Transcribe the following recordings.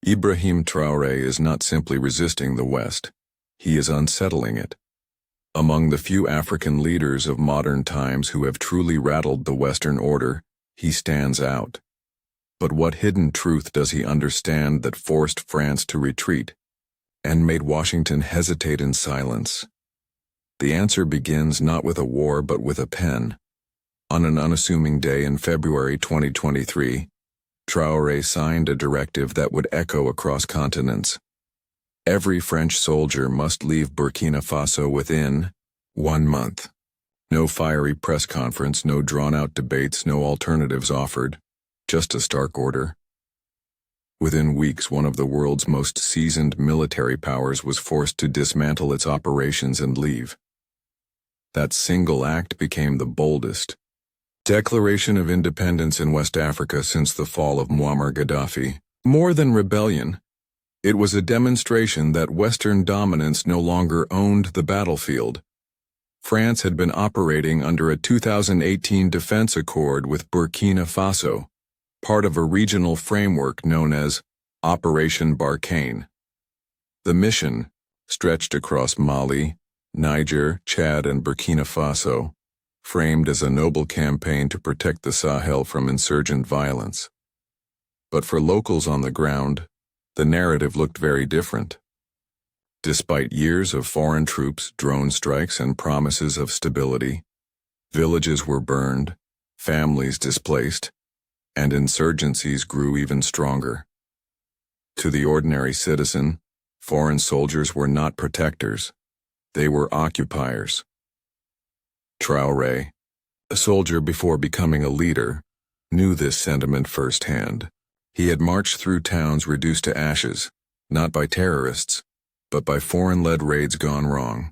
Ibrahim Traoré is not simply resisting the West, he is unsettling it. Among the few African leaders of modern times who have truly rattled the Western order, he stands out. But what hidden truth does he understand that forced France to retreat and made Washington hesitate in silence? The answer begins not with a war but with a pen. On an unassuming day in February 2023, Traoré signed a directive that would echo across continents. Every French soldier must leave Burkina Faso within 1 month. No fiery press conference, no drawn-out debates, no alternatives offered, just a stark order. Within weeks, one of the world's most seasoned military powers was forced to dismantle its operations and leave. That single act became the boldest declaration of independence in West Africa since the fall of Muammar Gaddafi. More than rebellion, it was a demonstration that Western dominance no longer owned the battlefield. France had been operating under a 2018 defense accord with Burkina Faso, part of a regional framework known as Operation Barkhane. The mission stretched across Mali, Niger, Chad, and Burkina Faso, framed as a noble campaign to protect the Sahel from insurgent violence. But for locals on the ground, the narrative looked very different. Despite years of foreign troops, drone strikes, and promises of stability, villages were burned, families displaced, and insurgencies grew even stronger. To the ordinary citizen, foreign soldiers were not protectors, they were occupiers. Traoré, a soldier before becoming a leader, knew this sentiment firsthand. He had marched through towns reduced to ashes, not by terrorists, but by foreign-led raids gone wrong.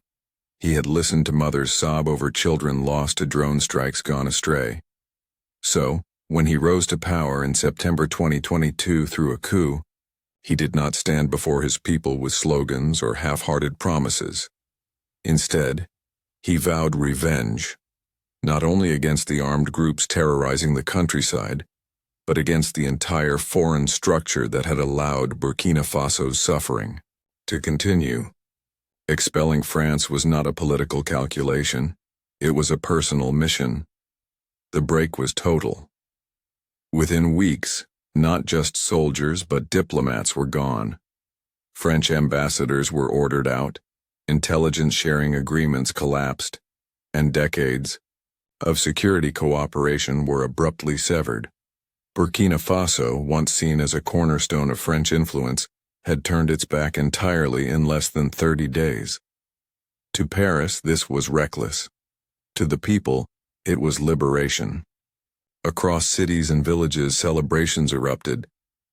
He had listened to mothers sob over children lost to drone strikes gone astray. So, when he rose to power in September 2022 through a coup, he did not stand before his people with slogans or half-hearted promises. Instead, he vowed revenge, not only against the armed groups terrorizing the countryside, but against the entire foreign structure that had allowed Burkina Faso's suffering to continue. Expelling France was not a political calculation, it was a personal mission. The break was total. Within weeks, not just soldiers but diplomats were gone. French ambassadors were ordered out, intelligence sharing agreements collapsed, and decades of security cooperation were abruptly severed. Burkina Faso, once seen as a cornerstone of French influence, had turned its back entirely in less than 30 days. To Paris, this was reckless. To the people, it was liberation. Across cities and villages, celebrations erupted,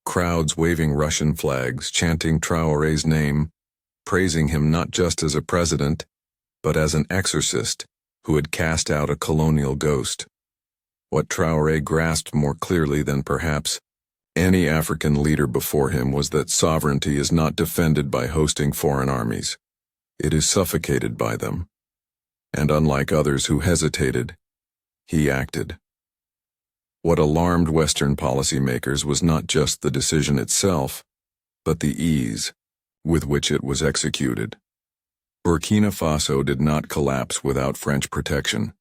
crowds waving Russian flags, chanting Traoré's name, praising him not just as a president, but as an exorcist who had cast out a colonial ghost. What Traoré grasped more clearly than perhaps any African leader before him was that sovereignty is not defended by hosting foreign armies. It is suffocated by them. And unlike others who hesitated, he acted. What alarmed Western policymakers was not just the decision itself, but the ease with which it was executed. Burkina Faso did not collapse without French protection.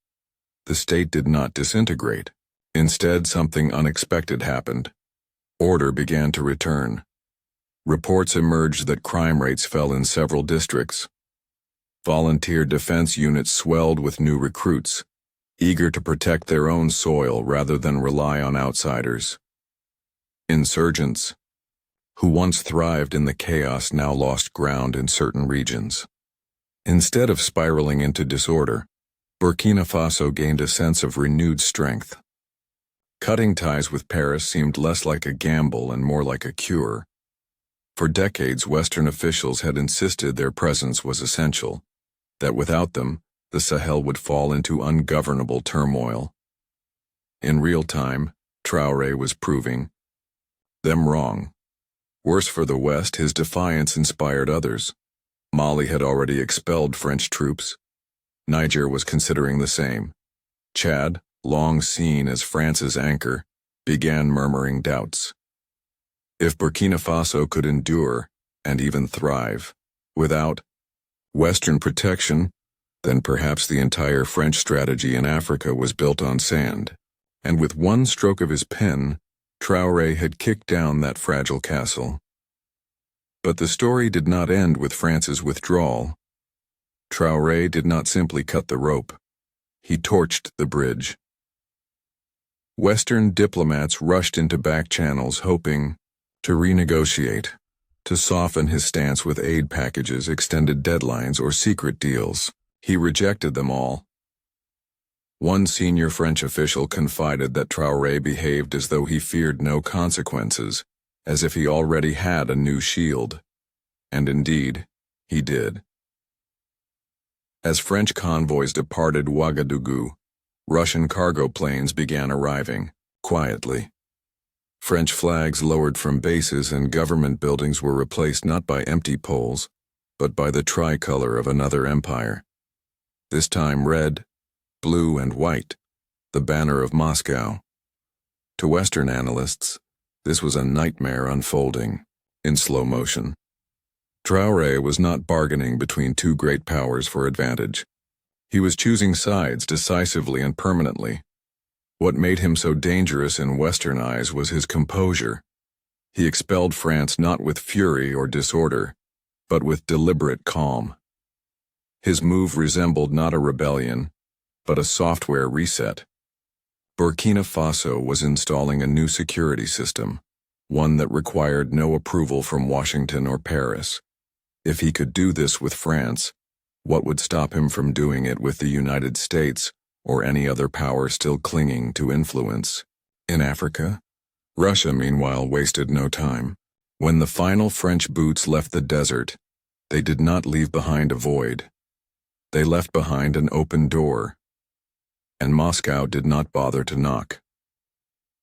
The state did not disintegrate. Instead, something unexpected happened. Order began to return. Reports emerged that crime rates fell in several districts. Volunteer defense units swelled with new recruits, eager to protect their own soil rather than rely on outsiders. Insurgents, who once thrived in the chaos, now lost ground in certain regions. Instead of spiraling into disorder, Burkina Faso gained a sense of renewed strength. Cutting ties with Paris seemed less like a gamble and more like a cure. For decades, Western officials had insisted their presence was essential, that without them, the Sahel would fall into ungovernable turmoil. In real time, Traoré was proving them wrong. Worse for the West, his defiance inspired others. Mali had already expelled French troops. Niger was considering the same. Chad, long seen as France's anchor, began murmuring doubts. If Burkina Faso could endure, and even thrive, without Western protection, then perhaps the entire French strategy in Africa was built on sand. And with one stroke of his pen, Traoré had kicked down that fragile castle. But the story did not end with France's withdrawal. Traoré did not simply cut the rope. He torched the bridge. Western diplomats rushed into back channels hoping to renegotiate, to soften his stance with aid packages, extended deadlines, or secret deals. He rejected them all. One senior French official confided that Traoré behaved as though he feared no consequences, as if he already had a new shield. And indeed, he did. As French convoys departed Ouagadougou, Russian cargo planes began arriving, quietly. French flags lowered from bases and government buildings were replaced not by empty poles, but by the tricolor of another empire. This time red, blue, and white, the banner of Moscow. To Western analysts, this was a nightmare unfolding, in slow motion. Traoré was not bargaining between two great powers for advantage. He was choosing sides decisively and permanently. What made him so dangerous in Western eyes was his composure. He expelled France not with fury or disorder, but with deliberate calm. His move resembled not a rebellion, but a software reset. Burkina Faso was installing a new security system, one that required no approval from Washington or Paris. If he could do this with France, what would stop him from doing it with the United States or any other power still clinging to influence? In Africa, Russia, meanwhile, wasted no time. When the final French boots left the desert, they did not leave behind a void. They left behind an open door, and Moscow did not bother to knock.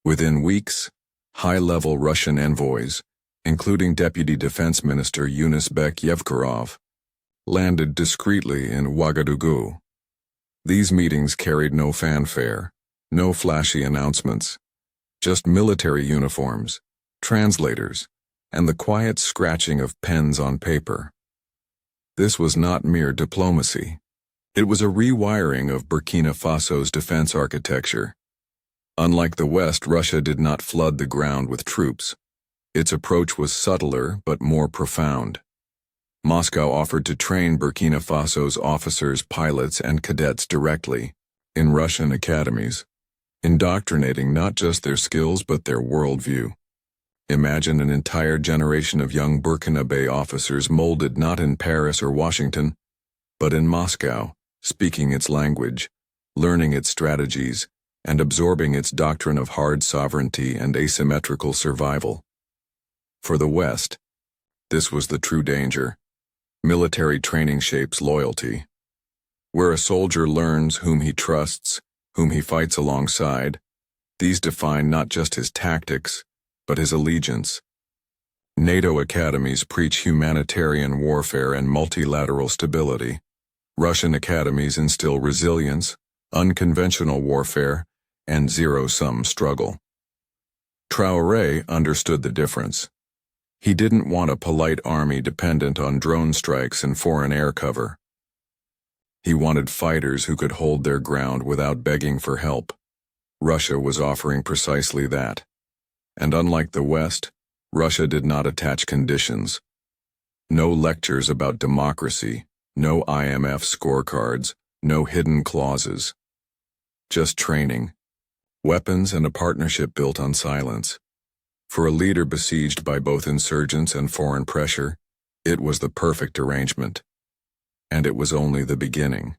Within weeks, high-level Russian envoys, including Deputy Defense Minister Yunusbek Yevkurov, landed discreetly in Ouagadougou. These meetings carried no fanfare, no flashy announcements, just military uniforms, translators, and the quiet scratching of pens on paper. This was not mere diplomacy. It was a rewiring of Burkina Faso's defense architecture. Unlike the West, Russia did not flood the ground with troops. Its approach was subtler but more profound. Moscow offered to train Burkina Faso's officers, pilots, and cadets directly, in Russian academies, indoctrinating not just their skills but their worldview. Imagine an entire generation of young Burkinabe officers molded not in Paris or Washington, but in Moscow, speaking its language, learning its strategies, and absorbing its doctrine of hard sovereignty and asymmetrical survival. For the West, this was the true danger. Military training shapes loyalty. Where a soldier learns whom he trusts, whom he fights alongside, these define not just his tactics, but his allegiance. NATO academies preach humanitarian warfare and multilateral stability. Russian academies instill resilience, unconventional warfare, and zero-sum struggle. Traoré understood the difference. He didn't want a polite army dependent on drone strikes and foreign air cover. He wanted fighters who could hold their ground without begging for help. Russia was offering precisely that. And unlike the West, Russia did not attach conditions. No lectures about democracy, no IMF scorecards, no hidden clauses. Just training, weapons, and a partnership built on silence. For a leader besieged by both insurgents and foreign pressure, it was the perfect arrangement. And it was only the beginning.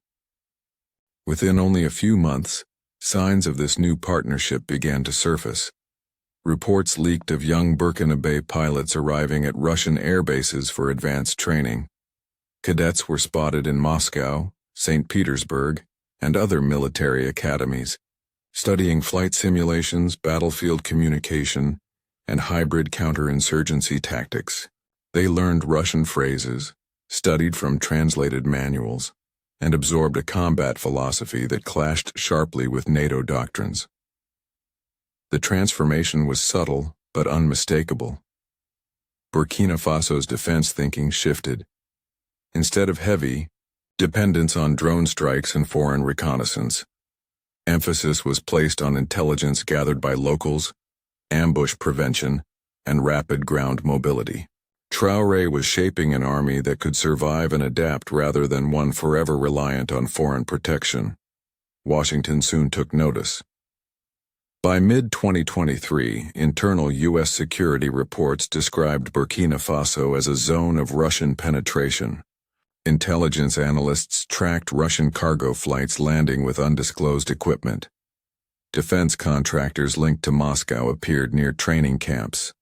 Within only a few months, signs of this new partnership began to surface. Reports leaked of young Burkinabe pilots arriving at Russian air bases for advanced training. Cadets were spotted in Moscow, St. Petersburg, and other military academies, studying flight simulations, battlefield communication, and hybrid counterinsurgency tactics. They learned Russian phrases, studied from translated manuals, and absorbed a combat philosophy that clashed sharply with NATO doctrines. The transformation was subtle but unmistakable. Burkina Faso's defense thinking shifted. Instead of heavy dependence on drone strikes and foreign reconnaissance, emphasis was placed on intelligence gathered by locals, ambush prevention, and rapid ground mobility. Traoré was shaping an army that could survive and adapt rather than one forever reliant on foreign protection. Washington soon took notice. By mid-2023, internal U.S. security reports described Burkina Faso as a zone of Russian penetration. Intelligence analysts tracked Russian cargo flights landing with undisclosed equipment. Defense contractors linked to Moscow appeared near training camps.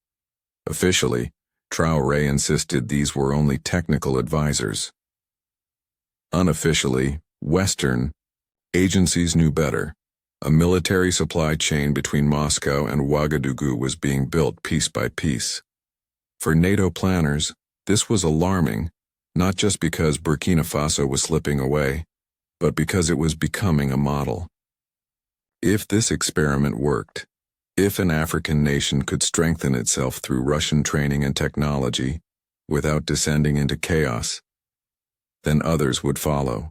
Officially, Traoré insisted these were only technical advisors. Unofficially, Western agencies knew better. A military supply chain between Moscow and Ouagadougou was being built piece by piece. For NATO planners, this was alarming, not just because Burkina Faso was slipping away, but because it was becoming a model. If this experiment worked, if an African nation could strengthen itself through Russian training and technology without descending into chaos, then others would follow.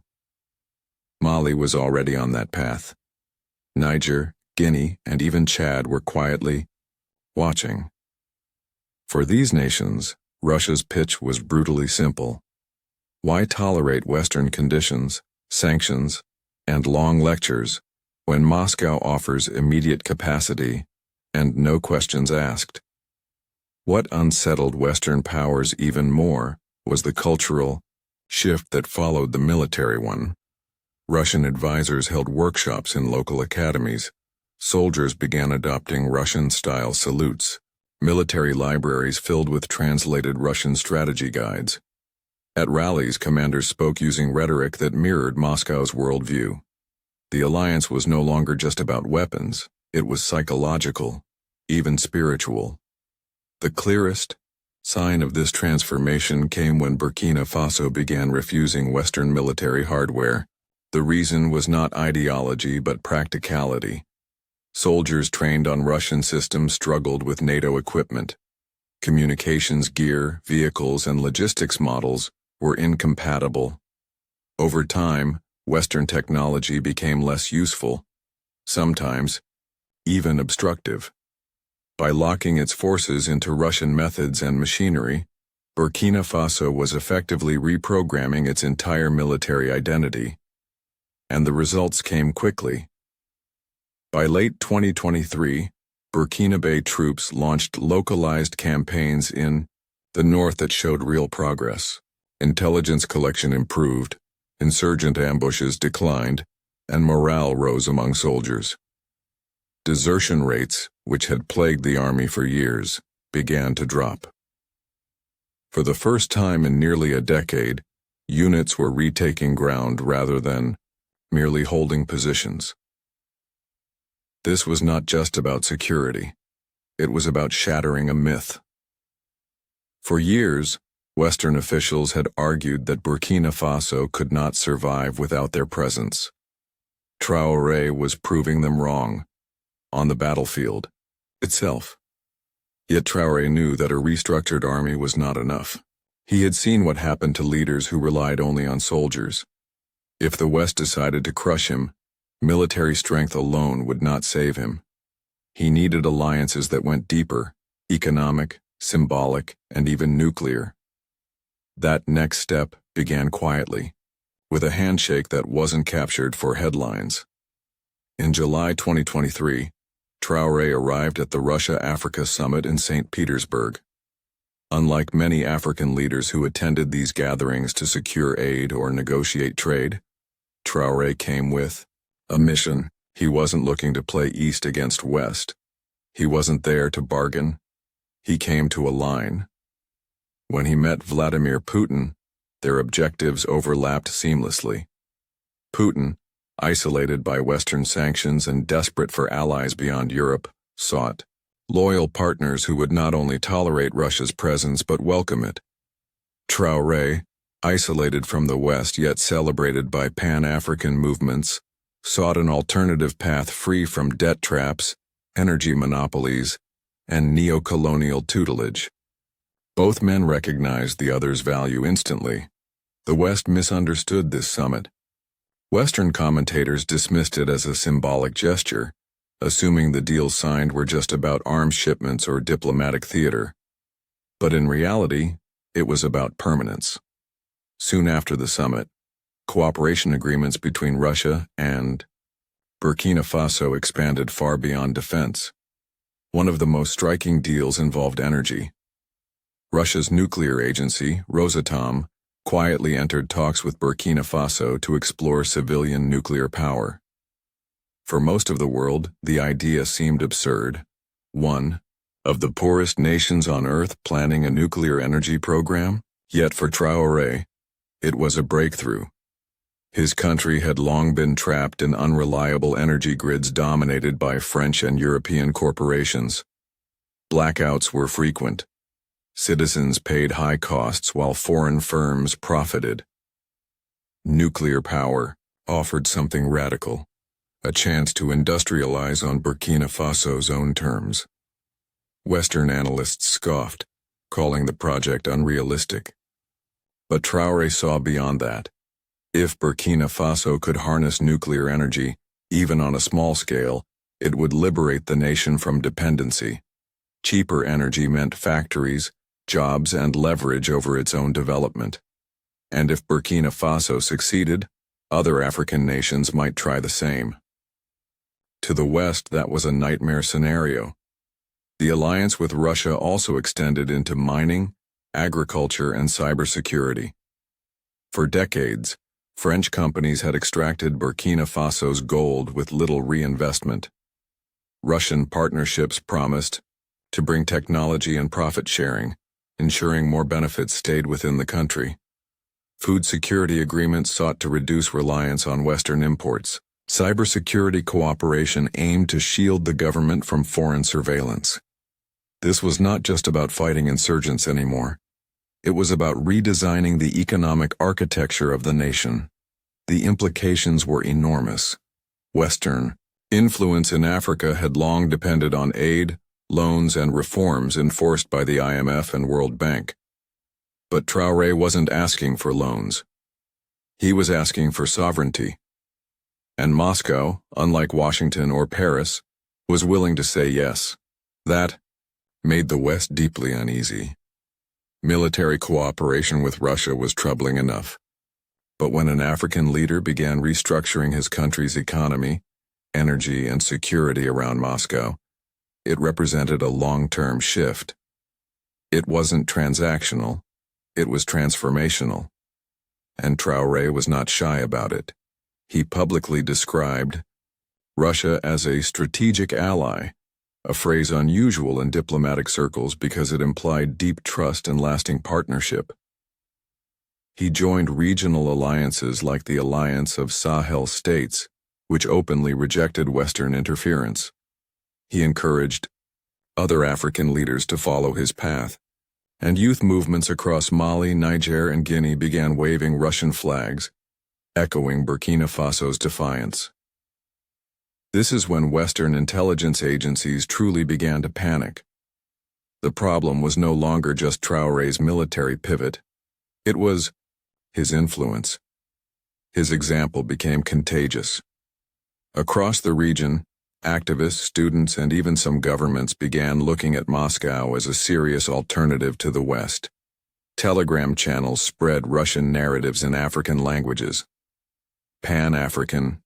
Mali was already on that path. Niger, Guinea, and even Chad were quietly watching. For these nations, Russia's pitch was brutally simple. Why tolerate Western conditions, sanctions, and long lectures when Moscow offers immediate capacity and no questions asked? What unsettled Western powers even more was the cultural shift that followed the military one. Russian advisors held workshops in local academies. Soldiers began adopting Russian-style salutes. Military libraries filled with translated Russian strategy guides. At rallies, commanders spoke using rhetoric that mirrored Moscow's worldview. The alliance was no longer just about weapons, it was psychological, even spiritual. The clearest sign of this transformation came when Burkina Faso began refusing Western military hardware. The reason was not ideology but practicality. Soldiers trained on Russian systems struggled with NATO equipment. Communications gear, vehicles, and logistics models were incompatible. Over time, Western technology became less useful, sometimes even obstructive. By locking its forces into Russian methods and machinery, Burkina Faso was effectively reprogramming its entire military identity. And the results came quickly. By late 2023, Burkinabe troops launched localized campaigns in the north that showed real progress. Intelligence collection improved, insurgent ambushes declined, and morale rose among soldiers. Desertion rates, which had plagued the army for years, began to drop. For the first time in nearly a decade, units were retaking ground rather than merely holding positions. This was not just about security. It was about shattering a myth. For years, Western officials had argued that Burkina Faso could not survive without their presence. Traoré was proving them wrong, on the battlefield itself. Yet Traoré knew that a restructured army was not enough. He had seen what happened to leaders who relied only on soldiers. If the West decided to crush him, military strength alone would not save him. He needed alliances that went deeper, economic, symbolic, and even nuclear. That next step began quietly, with a handshake that wasn't captured for headlines. In July 2023, Traoré arrived at the Russia-Africa Summit in St. Petersburg. Unlike many African leaders who attended these gatherings to secure aid or negotiate trade, Traoré came with a mission. He wasn't looking to play East against West. He wasn't there to bargain. He came to align. When he met Vladimir Putin, their objectives overlapped seamlessly. Putin, isolated by Western sanctions and desperate for allies beyond Europe, sought loyal partners who would not only tolerate Russia's presence but welcome it. Traoré, isolated from the West yet celebrated by Pan-African movements, sought an alternative path free from debt traps, energy monopolies, and neo-colonial tutelage. Both men recognized the other's value instantly. The West misunderstood this summit. Western commentators dismissed it as a symbolic gesture, assuming the deals signed were just about arms shipments or diplomatic theater. But in reality, it was about permanence. Soon after the summit, cooperation agreements between Russia and Burkina Faso expanded far beyond defense. One of the most striking deals involved energy. Russia's nuclear agency, Rosatom, quietly entered talks with Burkina Faso to explore civilian nuclear power. For most of the world, the idea seemed absurd. One of the poorest nations on Earth planning a nuclear energy program? Yet for Traoré, it was a breakthrough. His country had long been trapped in unreliable energy grids dominated by French and European corporations. Blackouts were frequent. Citizens paid high costs while foreign firms profited. Nuclear power offered something radical, a chance to industrialize on Burkina Faso's own terms. Western analysts scoffed, calling the project unrealistic. But Traoré saw beyond that. If Burkina Faso could harness nuclear energy, even on a small scale, it would liberate the nation from dependency. Cheaper energy meant factories, jobs, and leverage over its own development. And if Burkina Faso succeeded, other African nations might try the same. To the West, that was a nightmare scenario. The alliance with Russia also extended into mining, agriculture, and cybersecurity. For decades, French companies had extracted Burkina Faso's gold with little reinvestment. Russian partnerships promised to bring technology and profit sharing, ensuring more benefits stayed within the country. Food security agreements sought to reduce reliance on Western imports. Cybersecurity cooperation aimed to shield the government from foreign surveillance. This was not just about fighting insurgents anymore. It was about redesigning the economic architecture of the nation. The implications were enormous. Western influence in Africa had long depended on aid, loans, and reforms enforced by the IMF and World Bank. But Traoré wasn't asking for loans. He was asking for sovereignty. And Moscow, unlike Washington or Paris, was willing to say yes. That made the West deeply uneasy. Military cooperation with Russia was troubling enough. But when an African leader began restructuring his country's economy, energy, and security around Moscow, it represented a long-term shift. It wasn't transactional, it was transformational. And Traoré was not shy about it. He publicly described Russia as a strategic ally, a phrase unusual in diplomatic circles because it implied deep trust and lasting partnership. He joined regional alliances like the Alliance of Sahel States, which openly rejected Western interference. He encouraged other African leaders to follow his path, and youth movements across Mali, Niger, and Guinea began waving Russian flags, echoing Burkina Faso's defiance. This is when Western intelligence agencies truly began to panic. The problem was no longer just Traoré's military pivot. It was his influence. His example became contagious. Across the region, activists, students, and even some governments began looking at Moscow as a serious alternative to the West. Telegram channels spread Russian narratives in African languages. Pan-African,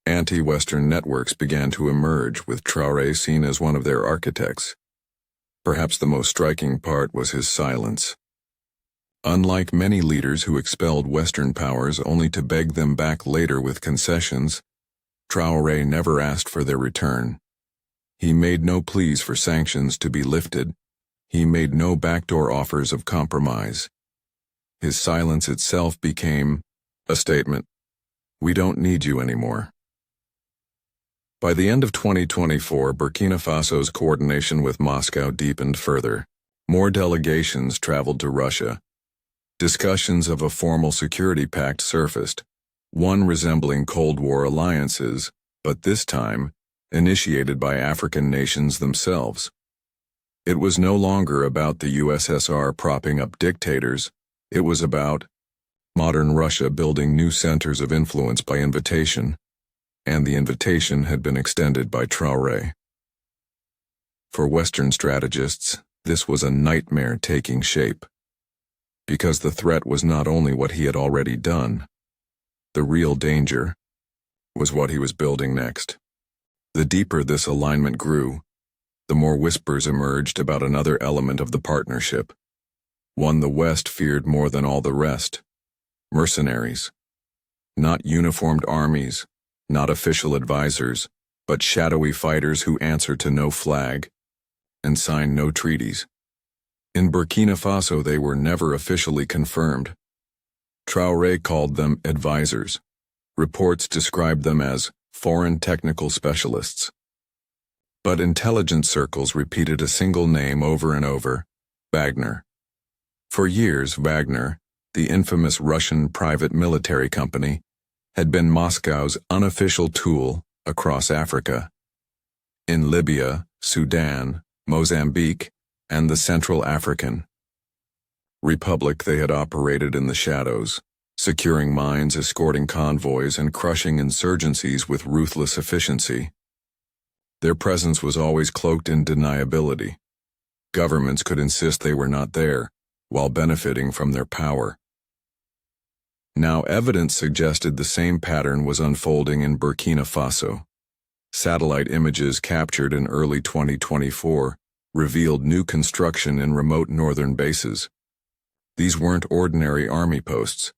anti-Western networks began to emerge, with Traoré seen as one of their architects. Perhaps the most striking part was his silence. Unlike many leaders who expelled Western powers only to beg them back later with concessions, Traoré never asked for their return. He made no pleas for sanctions to be lifted. He made no backdoor offers of compromise. His silence itself became a statement. We don't need you anymore. By the end of 2024, Burkina Faso's coordination with Moscow deepened further. More delegations traveled to Russia. Discussions of a formal security pact surfaced, one resembling Cold War alliances, but this time initiated by African nations themselves. It was no longer about the USSR propping up dictators. It was about modern Russia building new centers of influence by invitation, and the invitation had been extended by Traoré. For Western strategists, this was a nightmare taking shape, because the threat was not only what he had already done. The real danger was what he was building next. The deeper this alignment grew, the more whispers emerged about another element of the partnership, one the West feared more than all the rest: mercenaries. Not uniformed armies, not official advisors, but shadowy fighters who answer to no flag and sign no treaties. In Burkina Faso, they were never officially confirmed. Traoré called them advisors. Reports described them as foreign technical specialists. But intelligence circles repeated a single name over and over: Wagner. For years, Wagner, the infamous Russian private military company, had been Moscow's unofficial tool across Africa. In Libya, Sudan, Mozambique, and the Central African Republic, they had operated in the shadows, securing mines, escorting convoys, and crushing insurgencies with ruthless efficiency. Their presence was always cloaked in deniability. Governments could insist they were not there, while benefiting from their power. Now, evidence suggested the same pattern was unfolding in Burkina Faso. Satellite images captured in early 2024 revealed new construction in remote northern bases. These weren't ordinary army posts.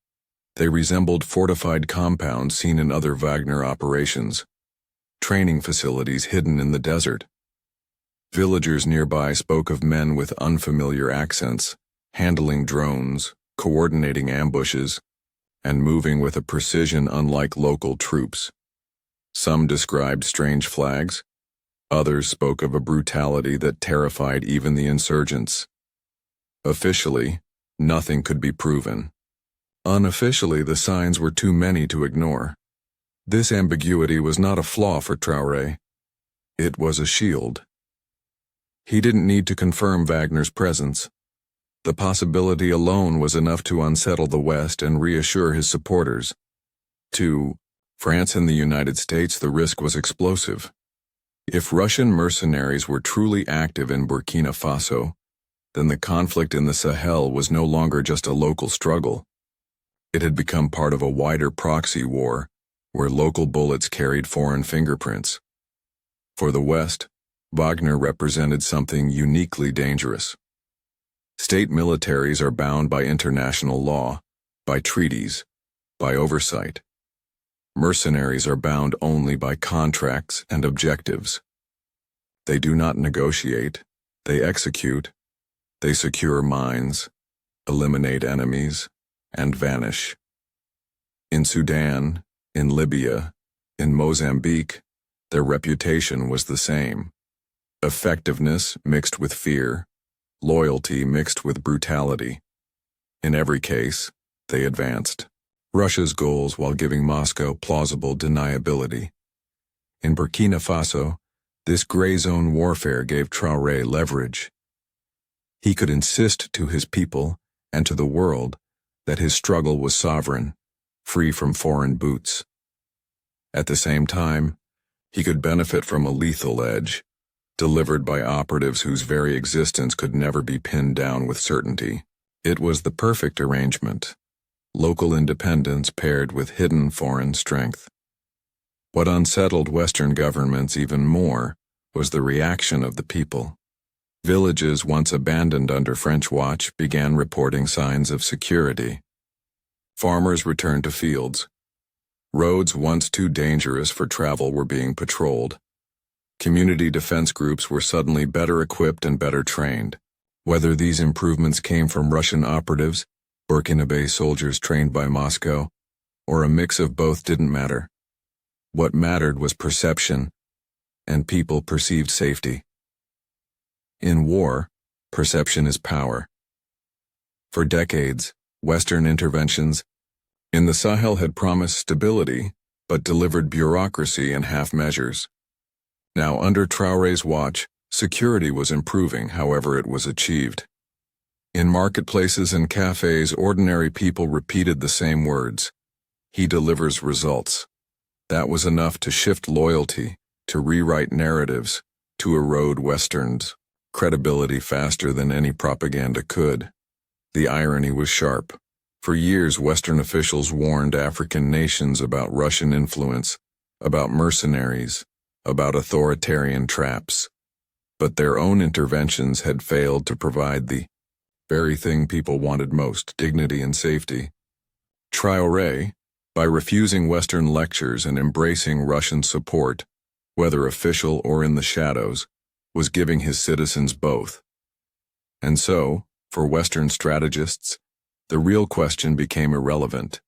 They resembled fortified compounds seen in other Wagner operations, training facilities hidden in the desert. Villagers nearby spoke of men with unfamiliar accents, handling drones, coordinating ambushes, and moving with a precision unlike local troops. Some described strange flags. Others spoke of a brutality that terrified even the insurgents. Officially, nothing could be proven. Unofficially, the signs were too many to ignore. This ambiguity was not a flaw for Traoré. It was a shield. He didn't need to confirm Wagner's presence. The possibility alone was enough to unsettle the West and reassure his supporters. To France and the United States, the risk was explosive. If Russian mercenaries were truly active in Burkina Faso, then the conflict in the Sahel was no longer just a local struggle. It had become part of a wider proxy war, where local bullets carried foreign fingerprints. For the West, Wagner represented something uniquely dangerous. State militaries are bound by international law, by treaties, by oversight. Mercenaries are bound only by contracts and objectives. They do not negotiate, they execute, they secure mines, eliminate enemies, and vanish. In Sudan, in Libya, in Mozambique, their reputation was the same: effectiveness mixed with fear, loyalty mixed with brutality. In every case, they advanced Russia's goals while giving Moscow plausible deniability. In Burkina Faso, this gray zone warfare gave Traoré leverage. He could insist to his people and to the world that his struggle was sovereign, free from foreign boots. At the same time, he could benefit from a lethal edge, delivered by operatives whose very existence could never be pinned down with certainty. It was the perfect arrangement: local independence paired with hidden foreign strength. What unsettled Western governments even more was the reaction of the people. Villages once abandoned under French watch began reporting signs of security. Farmers returned to fields. Roads once too dangerous for travel were being patrolled. Community defense groups were suddenly better equipped and better trained. Whether these improvements came from Russian operatives, Burkinabe soldiers trained by Moscow, or a mix of both didn't matter. What mattered was perception, and people perceived safety. In war, perception is power. For decades, Western interventions in the Sahel had promised stability, but delivered bureaucracy in half measures. Now, under Traoré's watch, Security was improving however it was achieved. In marketplaces and cafes, ordinary people repeated the same words. He delivers results. That was enough to shift loyalty, to rewrite narratives, to erode Western's credibility faster than any propaganda could. The irony was sharp. For years, Western officials warned African nations about Russian influence, about mercenaries, about authoritarian traps. But their own interventions had failed to provide the very thing people wanted most, dignity and safety. Traoré, by refusing Western lectures and embracing Russian support, whether official or in the shadows, was giving his citizens both. And so, for Western strategists, the real question became irrelevant.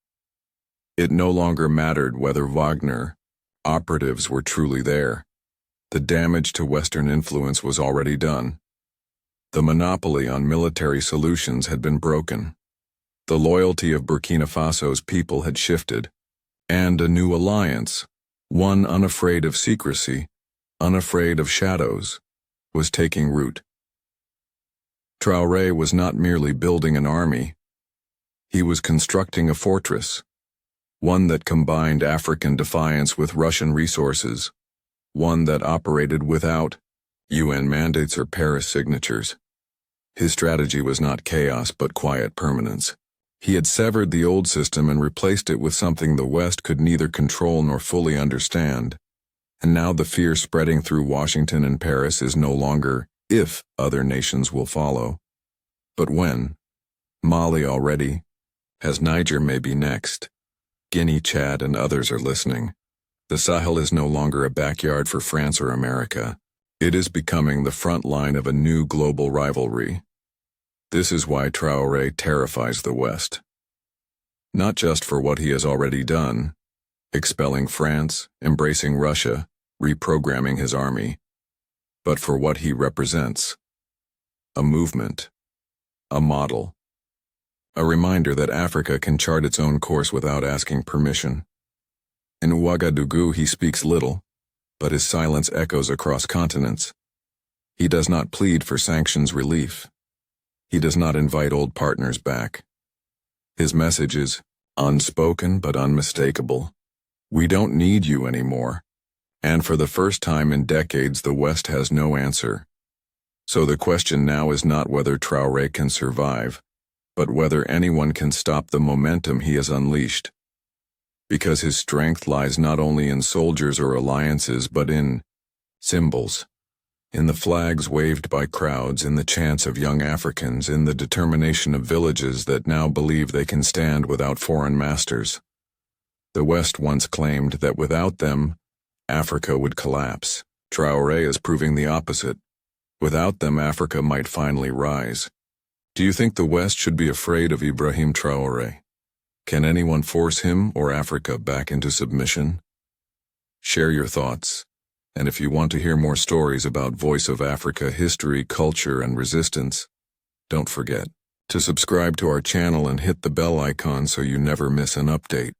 It no longer mattered whether Wagner operatives were truly there. The damage to Western influence was already done. The monopoly on military solutions had been broken. The loyalty of Burkina Faso's people had shifted, and a new alliance, one unafraid of secrecy, unafraid of shadows, was taking root. Traoré was not merely building an army. He was constructing a fortress, one that combined African defiance with Russian resources, one that operated without UN mandates or Paris signatures. His strategy was not chaos but quiet permanence. He had severed the old system and replaced it with something the West could neither control nor fully understand. And now the fear spreading through Washington and Paris is no longer if other nations will follow, but when. Mali already has, Niger may be next. Guinea, Chad, and others are listening. The Sahel is no longer a backyard for France or America. It is becoming the front line of a new global rivalry. This is why Traoré terrifies the West. Not just for what he has already done, expelling France, embracing Russia, reprogramming his army, but for what he represents. A movement. A model. A reminder that Africa can chart its own course without asking permission. In Ouagadougou he speaks little, but his silence echoes across continents. He does not plead for sanctions relief. He does not invite old partners back. His message is unspoken but unmistakable. We don't need you anymore. And for the first time in decades, the West has no answer. So the question now is not whether Traoré can survive, but whether anyone can stop the momentum he has unleashed. Because his strength lies not only in soldiers or alliances, but in symbols. In the flags waved by crowds, in the chants of young Africans, in the determination of villages that now believe they can stand without foreign masters. The West once claimed that without them, Africa would collapse. Traoré is proving the opposite. Without them, Africa might finally rise. Do you think the West should be afraid of Ibrahim Traoré? Can anyone force him or Africa back into submission? Share your thoughts. And if you want to hear more stories about Voice of Africa history, culture, and resistance, don't forget to subscribe to our channel and hit the bell icon so you never miss an update.